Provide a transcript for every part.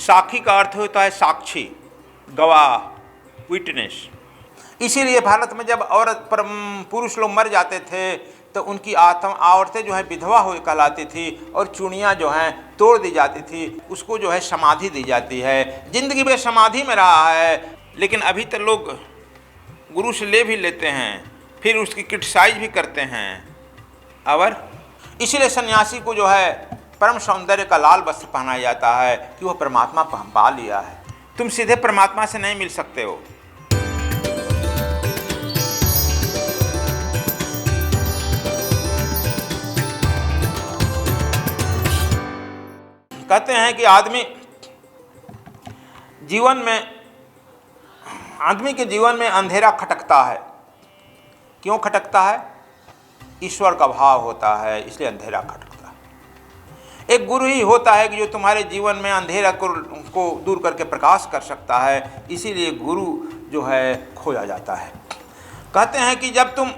साक्षी का अर्थ होता है साक्षी, गवाह, विटनेस। इसीलिए भारत में जब औरत पुरुष लोग मर जाते थे तो उनकी औरतें जो है विधवा हुई कहलाती थी और चूड़ियाँ जो हैं तोड़ दी जाती थी, उसको जो है समाधि दी जाती है। जिंदगी में समाधि में रहा है, लेकिन अभी तो लोग गुरु से ले भी लेते हैं, फिर उसकी क्रिटिसाइज भी करते हैं। और इसीलिए सन्यासी को जो है परम सौंदर्य का लाल वस्त्र पहनाया जाता है कि वह परमात्मा पा लिया है। तुम सीधे परमात्मा से नहीं मिल सकते हो। कहते हैं कि आदमी के जीवन में अंधेरा खटकता है। क्यों खटकता है? ईश्वर का भाव होता है, इसलिए अंधेरा खटकता है। एक गुरु ही होता है कि जो तुम्हारे जीवन में अंधेरा को दूर करके प्रकाश कर सकता है, इसीलिए गुरु जो है खोया जाता है। कहते हैं कि जब तुम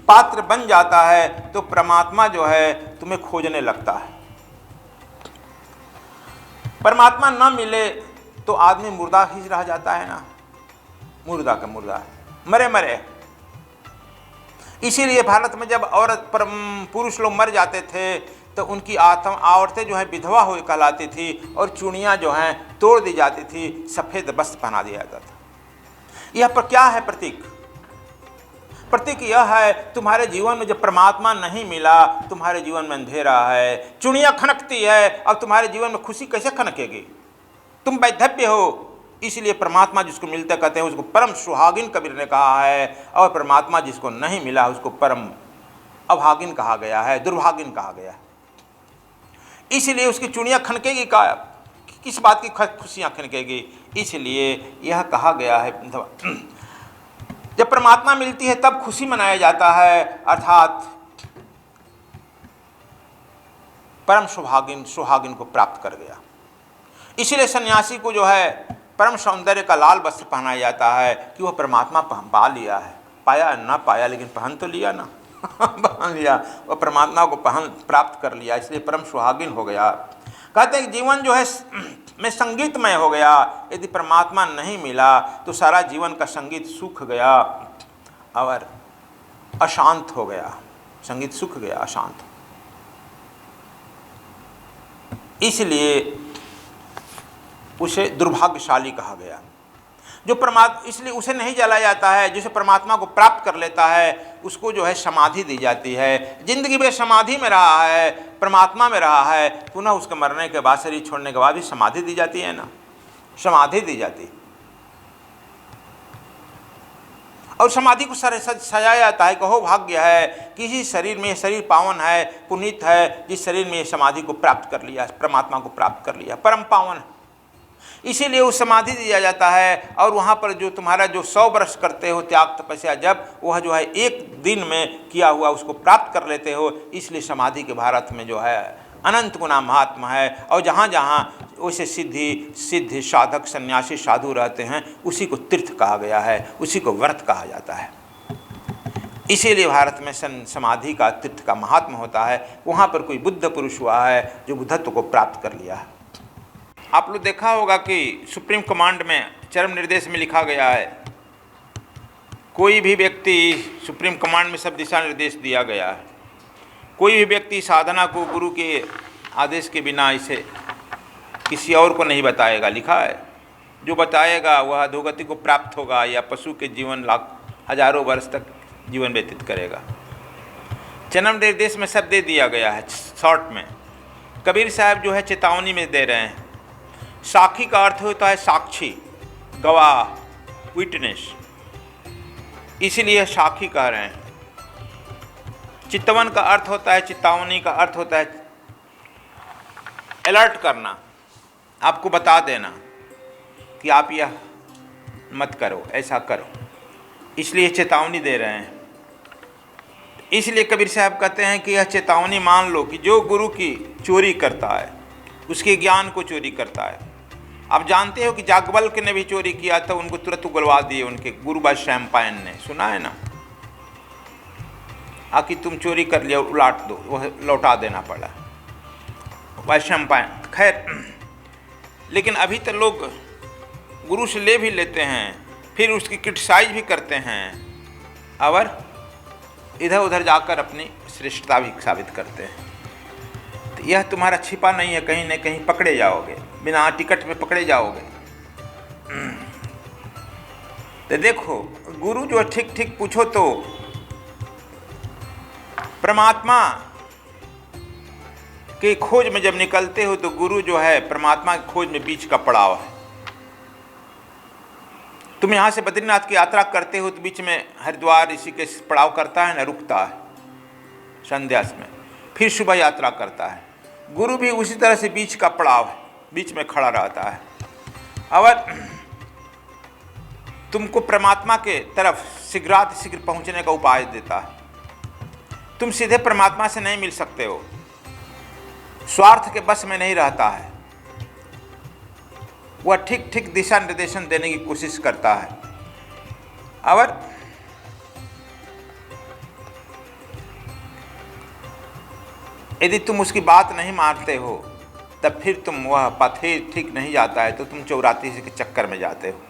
पात्र बन जाता है तो परमात्मा जो है तुम्हें खोजने लगता है। परमात्मा न मिले तो आदमी मुर्दा ही रह जाता है ना, मुर्दा का मुर्दा, मरे मरे। इसीलिए भारत में जब पुरुष लोग मर जाते थे तो उनकी औरतें जो है विधवा हुई कहलाती थी और चूड़ियाँ जो हैं तोड़ दी जाती थी, सफ़ेद वस्त्र पहना दिया जाता था। यह पर क्या है प्रतीक? प्रतीक यह है तुम्हारे जीवन में जब परमात्मा नहीं मिला, तुम्हारे जीवन में अंधेरा है, चुड़ियाँ खनकती है, अब तुम्हारे जीवन में खुशी कैसे खनकेगी? तुम वैधव्य हो। इसलिए परमात्मा जिसको मिलता कहते हैं उसको परम सुहागिन कबीर ने कहा है, और परमात्मा जिसको नहीं मिला उसको परम अभागिन कहा गया है, दुर्भागिन कहा गया है। इसलिए उसकी चुड़ियाँ खनकेगी का, किस बात की खुशियाँ खनकेगी? इसलिए यह कहा गया है जब परमात्मा मिलती है तब खुशी मनाया जाता है, अर्थात परम सुहागिन को प्राप्त कर गया। इसीलिए सन्यासी को जो है परम सौंदर्य का लाल वस्त्र पहनाया जाता है कि वह परमात्मा पा लिया है। पाया ना पाया, लेकिन पहन तो लिया ना पहन लिया, वह परमात्मा को प्राप्त कर लिया, इसलिए परम सुहागिन हो गया। कहते हैं कि जीवन जो है में संगीतमय हो गया। यदि परमात्मा नहीं मिला तो सारा जीवन का संगीत सूख गया और अशांत हो गया। संगीत सूख गया, अशांत। इसलिए उसे दुर्भाग्यशाली कहा गया। जो इसलिए उसे नहीं जलाया जाता है। जिसे परमात्मा को प्राप्त कर लेता है उसको जो है समाधि दी जाती है। जिंदगी में समाधि में रहा है, परमात्मा में रहा है, पुनः उसके मरने के बाद, शरीर छोड़ने के बाद भी समाधि दी जाती है ना, समाधि दी जाती। और समाधि को सजाया जाता है। कहो भाग्य है किसी शरीर में, शरीर पावन है, पुनीत है, जिस शरीर में समाधि को प्राप्त कर लिया, परमात्मा को प्राप्त कर लिया, परम पावन है। इसीलिए उस समाधि दिया जाता है। और वहाँ पर जो तुम्हारा जो 100 वर्ष करते हो त्याग तपस्या, जब वह जो है एक दिन में किया हुआ उसको प्राप्त कर लेते हो, इसलिए समाधि के भारत में जो है अनंत गुना महात्मा है। और जहाँ जहाँ वैसे सिद्धि साधक सन्यासी साधु रहते हैं उसी को तीर्थ कहा गया है, उसी को व्रत कहा जाता है। इसीलिए भारत में समाधि का तीर्थ का महात्मा होता है। वहाँ पर कोई बुद्ध पुरुष हुआ है जो बुद्धत्व को प्राप्त कर लिया है। आप लोग देखा होगा कि सुप्रीम कमांड में चरम निर्देश में लिखा गया है, कोई भी व्यक्ति, सुप्रीम कमांड में सब दिशा निर्देश दिया गया है, कोई भी व्यक्ति साधना को गुरु के आदेश के बिना इसे किसी और को नहीं बताएगा। लिखा है जो बताएगा वह अधोगति को प्राप्त होगा या पशु के जीवन हजारों वर्ष तक जीवन व्यतीत करेगा। जन्म निर्देश में सब दे दिया गया है शॉर्ट में। कबीर साहब जो है चेतावनी में दे रहे हैं। साक्षी का अर्थ होता है साक्षी, गवाह, विटनेस, इसीलिए साक्षी कह रहे हैं। चितवन का अर्थ होता है, चेतावनी का अर्थ होता है अलर्ट करना, आपको बता देना कि आप यह मत करो, ऐसा करो, इसलिए चेतावनी दे रहे हैं। इसलिए कबीर साहब कहते हैं कि यह चेतावनी मान लो कि जो गुरु की चोरी करता है उसके ज्ञान को चोरी करता है। आप जानते हो कि जागबल्क ने भी चोरी किया था, उनको तुरंत उगलवा दिए उनके गुरुबाज शैम्पायन ने, सुना है ना, आकि तुम चोरी कर लिया उलाट दो, वह लौटा देना पड़ा वह शैम्पायन। खैर, लेकिन अभी तो लोग गुरु से ले भी लेते हैं, फिर उसकी क्रिटिसाइज भी करते हैं और इधर उधर जाकर अपनी श्रेष्ठता भी साबित करते हैं। तो यह तुम्हारा छिपा नहीं है, कहीं न कहीं पकड़े जाओगे, बिना टिकट में पकड़े जाओगे। तो देखो, गुरु जो ठीक ठीक पूछो तो परमात्मा के खोज में जब निकलते हो तो गुरु जो है परमात्मा की खोज में बीच का पड़ाव है। तुम यहाँ से बद्रीनाथ की यात्रा करते हो तो बीच में हरिद्वार ऋषिकेश पड़ाव करता है ना, रुकता है संध्या में, फिर सुबह यात्रा करता है। गुरु भी उसी तरह से बीच का पड़ाव है, बीच में खड़ा रहता है और तुमको परमात्मा के तरफ शीघ्र पहुँचने का उपाय देता है। तुम सीधे परमात्मा से नहीं मिल सकते हो, स्वार्थ के बस में नहीं रहता है। वह ठीक ठीक दिशा निर्देशन देने की कोशिश करता है और यदि तुम उसकी बात नहीं मानते हो तब फिर तुम वह पथ ठीक नहीं जाता है तो तुम 84 के चक्कर में जाते हो।